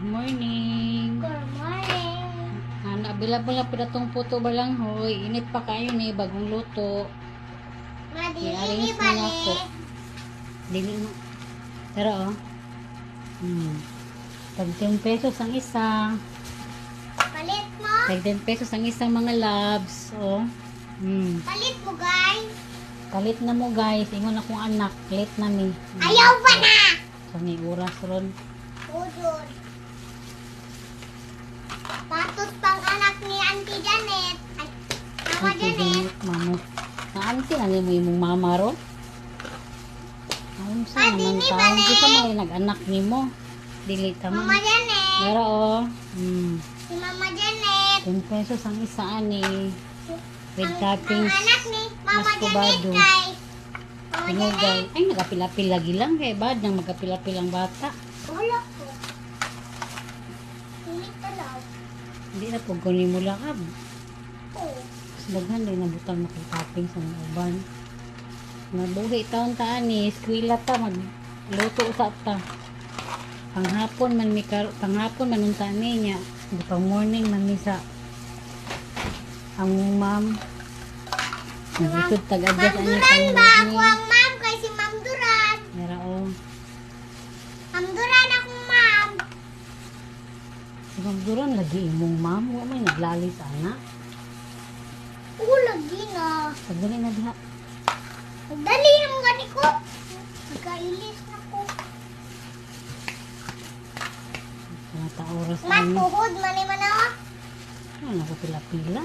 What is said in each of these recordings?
Morning. Good morning. Available na po na itong puto balanghoy. Init pa kayo ni bagong luto. Madili I-arrange na nga po. balik. Dili na. Pero oh. Tag 10 pesos ang isa. Palit mo. Tag 10 pesos ang isang mga loves. Oh. Palit mo, guys. Palit na mo guys. Ingon akong anak. Late na mi. Ayaw pa na. So may oras ron. Udod. Patos pang anak ni Auntie Janet. Ay, Mama Janet. Mamo. Naanti na mo yung mama ron. Ayun sa Ate, naman ni taon. balik. Di ka mo nag-anak ni mo. Dili tama. Mama Janet. Pero oh. Si Mama Janet. 10 pesos ang isa ani. With Ang toppings. anak ni Mama mas Janet, kubado. guys. Mama Tinugay. Janet. Ay, nagapilapil lagi lang. Kaya bad nang magkapilapil ang bata. Wala ko. Hindi talaw. Hindi na po kunin mo lang. Oo. Daghan din nabutang makitoppings sa mga uban. Nabuhi taon taan ni. Eskwila ta. Magluto sa ta. Panghapon man unta niya. Di pang morning man mi sa ang ma'am. Nagitod tag-adjust Ma'am ani Duran pang ba? Ako morning. ang ma'am kay si Ma'am Duran. Mera oh. Ma'am Duran akong ma'am. Ibang duran lagi imong ma'am. Wa may naglalis anak. Oo, lagi na. Pagdali na diha. Dali na mga gani ko. Nagkailis na ko. Mata oras ani. Matuhod, man ako. Ano ko pila-pila.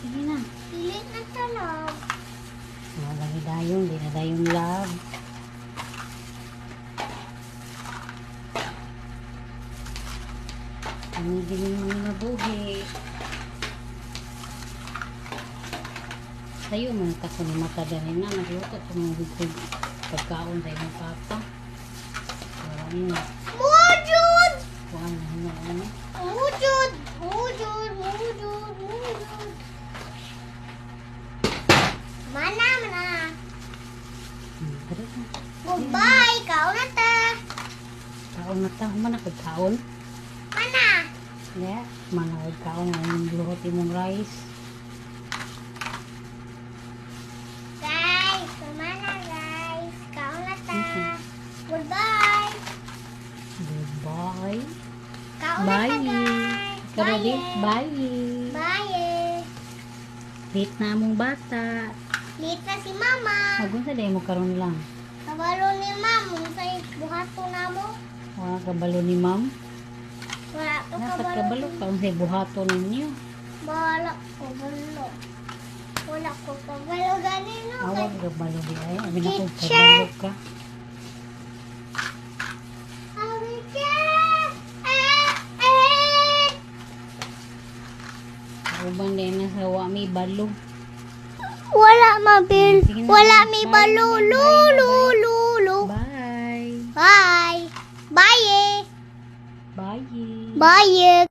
Sige na. Pilit na talaw. Mga lagi dayon. Di na dayon love. Pinigil yung mga nabuhi. Tayo man ka sa mata dahil na nagluto sa mga bigkog pagkaon sa ibang papa. Wala niya. Mujud! Kuhan na niya. Ano? Mujud! Mujud! Mujud! Mujud! Mana? Tara na. Goodbye! Kao na ta! Kaon na ta. Humana kaon. Mana? Yeah. Mga kaon na yung luhot imong rice. Guys! Mana guys? Kao na ta! Goodbye! Goodbye. Kao na ta Bye. guys! Karo di. Bye! Bye. Bye! Late na among bata. Late na si Mama! Magun sa day mo karon lang. Kabalo ni Ma'am, sa buhato na mo. Wala kabalo ni ma'am. Wala to Dapat kabalo. kabalo ka kung sa buhato ninyo. Wala ko kabalo. Wala ko kabalo ganin no. Awag kabalo di ay. Abi na kung Teacher! kabalo ka. Uban din na sa wa may balo. Wala mabil. Sige na. Wala may Bye balo. naman, bye Lulu. Lulu. Bye. Bye. Bye. Bye. Bye.